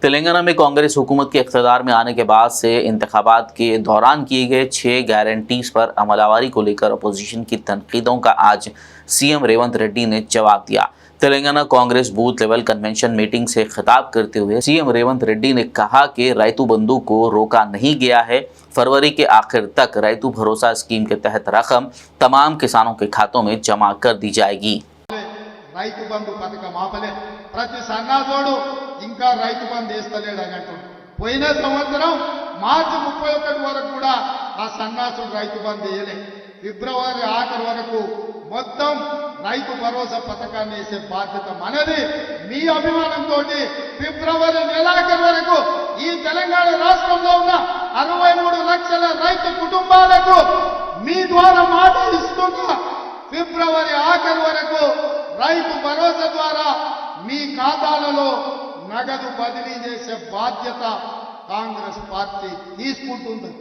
तेलंगाना में कांग्रेस हुकूमत के इक़्तिदार में आने के बाद से इंतखाबात के दौरान किए गए 6 गारंटीज पर अमलावरी को लेकर अपोजिशन की तनकीदों का आज सीएम रेवंत रेड्डी ने जवाब दिया। Telangana Congress booth level convention meeting से खिताब करते हुए सीएम रेवंत रेड्डी ने कहा कि रैतु बंधु को रोका नहीं गया है। फरवरी के आखिर तक रैतु भरोसा स्कीम के तहत रकम तमाम किसानों के खातों में जमा कर दी जाएगी। రైతు బంధు పథకం ఆపలే, ప్రతి సన్నాజోడు ఇంకా రైతు బంధు వేస్తలేడు అని అంటాడు. పోయిన సంవత్సరం మార్చి 31 వరకు కూడా ఆ సన్నాసుడు రైతు బంధు వేయలే. ఫిబ్రవరి ఆఖరి వరకు మొత్తం రైతు భరోసా పథకాన్ని వేసే బాధ్యత మనది. మీ అభిమానంతో ఫిబ్రవరి నెలాఖరు వరకు ఈ తెలంగాణ రాష్ట్రంలో ఉన్న 63 లక్షల రైతు కుటుంబాలకు మీ ద్వారా మాట ఇస్తున్నా. ఫిబ్రవరి ఆఖరి వరకు రైతు భరోసా ద్వారా మీ ఖాతాలలో నగదు బదిలీ చేసే బాధ్యత కాంగ్రెస్ పార్టీ తీసుకుంటుంది.